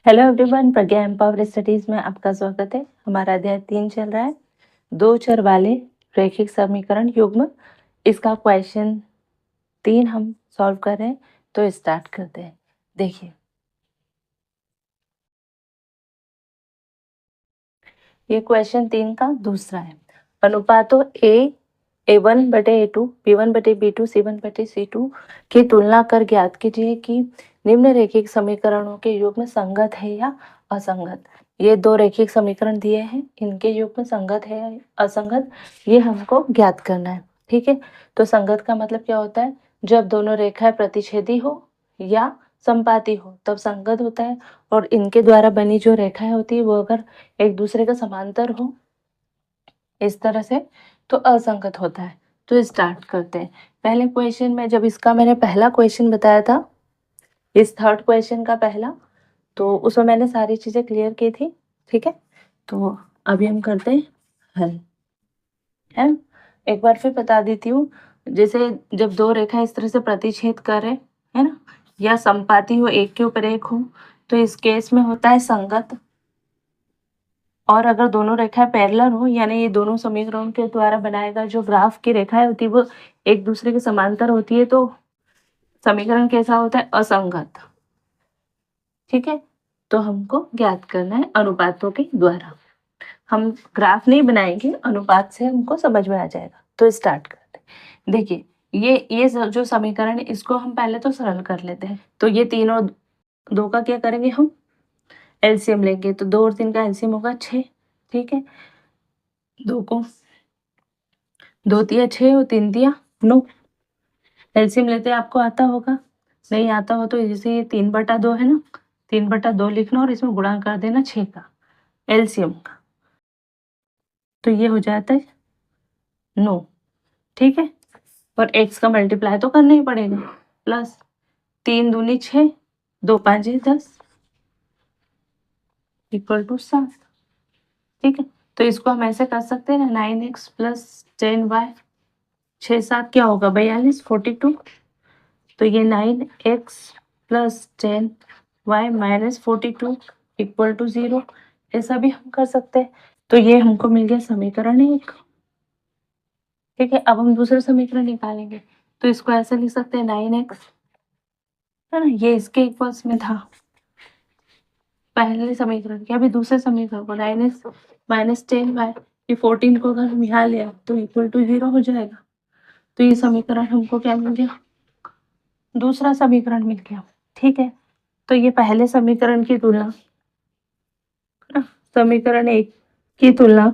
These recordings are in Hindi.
हेलो एवरीवन, प्रज्ञा एम्पावर स्टडीज में आपका स्वागत है। हमारा अध्याय 3 चल रहा है, दो चर वाले रैखिक समीकरण युग्म। इसका क्वेश्चन 3 हम सॉल्व कर रहे हैं, तो स्टार्ट करते हैं। देखिए, ये क्वेश्चन 3 का दूसरा है। अनुपातों A1/A2, B1/B2, C1/C2 की तुलना कर ज्ञात कीजिए कि निम्न रैखिक समीकरणों के युग्म संगत है या असंगत। ये दो रैखिक समीकरण दिए हैं, इनके युग्म संगत है या असंगत, ये हमको ज्ञात करना है। ठीक है, तो संगत का मतलब क्या होता है? जब दोनों रेखाएं प्रतिच्छेदी हो या संपाती हो तब संगत होता है, और इनके द्वारा बनी जो रेखाएं होती है वो अगर एक दूसरे का समांतर हो इस तरह से तो असंगत होता है। तो स्टार्ट करते हैं। पहले क्वेश्चन में जब इसका मैंने पहला क्वेश्चन बताया था, इस थर्ड क्वेश्चन का पहला, तो उसमें मैंने सारी चीजें क्लियर की थी। ठीक है, तो अभी हम करते हैं हल। है, एक बार फिर बता देती हूँ। जैसे जब दो रेखा इस तरह से प्रतिच्छेद करे, है ना, या संपाती हो, एक के ऊपर एक हो, तो इस केस में होता है संगत। और अगर दोनों रेखाएं पैरेलल हो, यानी ये दोनों समीकरणों के द्वारा बनाएगा जो ग्राफ की रेखाएं होती है वो एक दूसरे के समांतर होती है, तो समीकरण कैसा होता है? असंगत। ठीक है, तो हमको ज्ञात करना है अनुपातों के द्वारा। हम ग्राफ नहीं बनाएंगे, अनुपात से हमको समझ में आ जाएगा। तो स्टार्ट करते हैं। देखिए, ये जो समीकरण है इसको हम पहले तो सरल कर लेते हैं। तो ये तीनों, दो का क्या करेंगे हम? एलसीएम लेंगे। तो 2 और 3 का एलसीएम होगा 6। ठीक है, दो को 2 तिया 6 और 3 तिया 9। एलसीएम लेते आपको आता होगा, नहीं आता हो तो जैसे ये 3/2 है ना, 3/2 लिखना और इसमें गुणा कर देना 6 का एलसीएम का, तो ये हो जाता है 9। ठीक है, और x का मल्टीप्लाई तो करना ही पड़ेगा, प्लस 3 दूनी 6, 2 5 10 इक्वल टू 7। ठीक है, तो इसको हम ऐसे कर सकते हैं ना, 9x प्लस 10y, 6 7 क्या होगा? 42, 42। तो ये 9x plus 10y minus 42 equal to 0, ऐसा भी हम कर सकते हैं। तो ये हमको मिल गया समीकरण 1। ठीक है, अब हम दूसरा समीकरण निकालेंगे। तो इसको ऐसे लिख सकते हैं 9x, है ना, ये इसके इक्वल्स में था पहले समीकरण के। अभी दूसरे समीकरण को 9x माइनस 10y, ये 14 को अगर हम यहाँ ले आए तो इक्वल टू 0 हो जाएगा। तो ये समीकरण हमको क्या मिल गया? दूसरा समीकरण मिल गया। ठीक है, तो ये पहले समीकरण की तुलना, समीकरण 1 की तुलना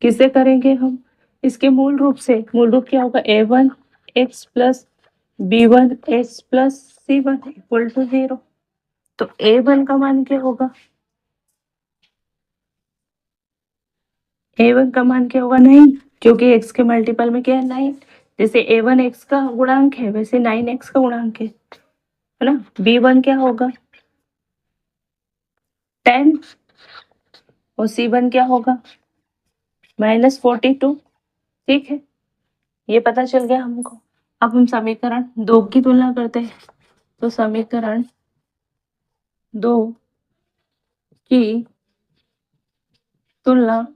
किससे करेंगे हम? इसके मूल रूप से। मूल रूप क्या होगा? a1x plus b1x plus c1 equal to 0। तो a1 का मान क्या होगा? a1 का मान क्या होगा? 9, क्योंकि x के मल्टीपल में क्या है? 9। जैसे a1 x का गुणांक है वैसे 9x का गुणांक है ना। b1 क्या होगा? 10, और c1 क्या होगा? -42। ठीक है, ये पता चल गया हमको। अब हम समीकरण 2 की तुलना करते हैं। तो समीकरण 2 की तुलना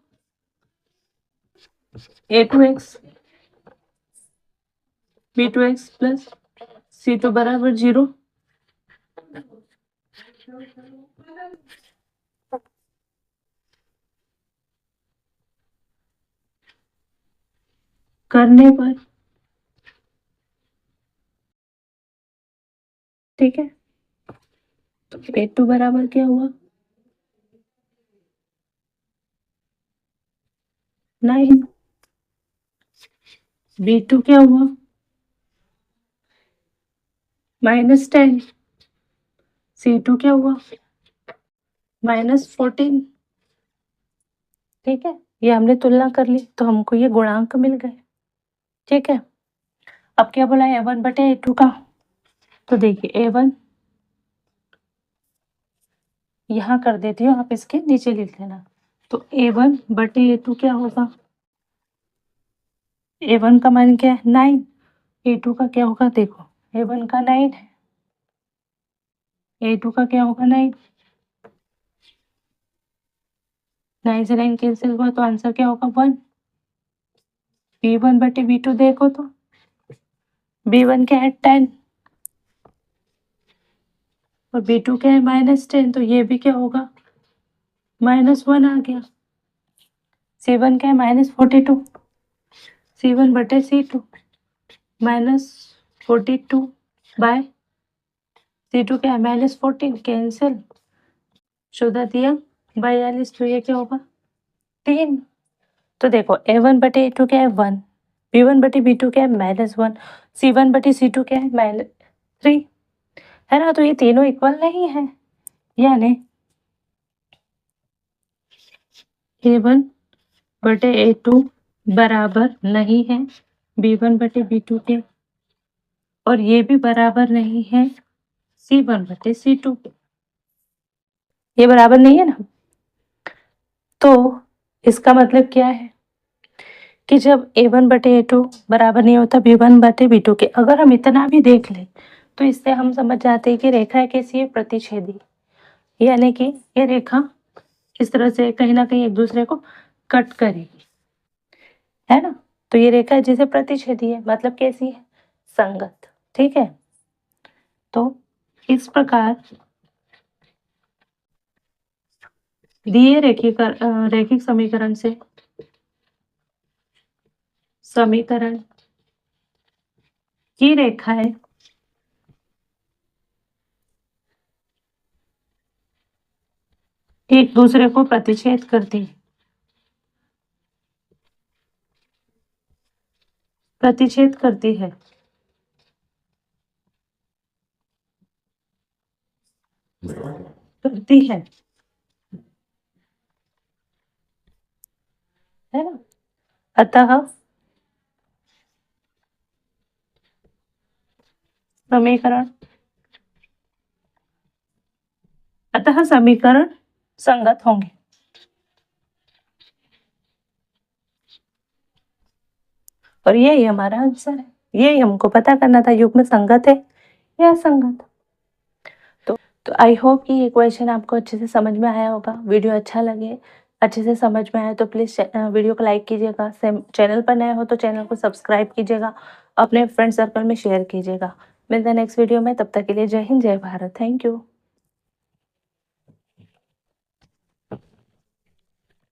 a2x b2x प्लस c2 बराबर 0 करने पर, ठीक है, तो a2 बराबर क्या हुआ? 9। b2 क्या हुआ? -10। c2 क्या हुआ? -14। ठीक है, ये हमने तुलना कर ली तो हमको ये गुणांक मिल गए। ठीक है, अब क्या बोला? a1/a2 का। तो देखिए a1 यहाँ कर देती हूँ, आप इसके नीचे लिख लेना। तो a1/a2 क्या होगा? a1 का मान क्या है? 9। a2 का क्या होगा? देखो a1 का 9 है, A2 का क्या होगा 9, 9 से 9 कैंसिल हुआ तो आंसर क्या होगा 1। B1 बटे B2 देखो तो B1 क्या है 10 और B2 क्या है -10, तो ये भी क्या होगा -1 आ गया। C1 क्या है -42, C1 बटे C2 -42 बाय C2 क्या है -14 कैंसिल, 14 दिया 42, तो ये क्या होगा 3। तो देखो A1 बटे A2 क्या है 1, B1 बटे B2 क्या है -1, C1 बटे C2 क्या है -3, है ना। तो ये तीनों इक्वल नहीं है, यानी A1 बटे A2 बराबर नहीं है B1 बटे B2 के, और ये भी बराबर नहीं है C1 बटे C2 के, ये बराबर नहीं है ना। तो इसका मतलब क्या है कि जब A1 बटे A2 बराबर नहीं होता B1 बटे B2 के, अगर हम इतना भी देख लें तो इससे हम समझ जाते हैं कि रेखा कैसी है, प्रतिच्छेदी, यानी कि ये रेखा इस तरह से कहीं ना कहीं एक दूसरे को कट करेगी, है ना। तो ये रेखा जैसे प्रतिच्छेदी है, मतलब कैसी है, संगत, ठीक है। तो इस प्रकार दिए रैखिक समीकरण से समीकरण की रेखाएं एक दूसरे को प्रतिच्छेद करती है, प्रतिच्छेद करती है, करती है ना। अतः समीकरण अतः समीकरण संगत होंगे। और यही हमारा आंसर है, यही हमको पता करना था, युग्म संगत है या असंगत। तो आई होप कि ये क्वेश्चन आपको अच्छे से समझ में आया होगा। वीडियो अच्छा लगे, अच्छे से समझ में आए तो प्लीज़ वीडियो को लाइक कीजिएगा, चैनल पर नए हो तो चैनल को सब्सक्राइब कीजिएगा, अपने फ्रेंड सर्कल में शेयर कीजिएगा। मिलते हैं नेक्स्ट वीडियो में, तब तक के लिए जय हिंद, जय भारत, थैंक यू।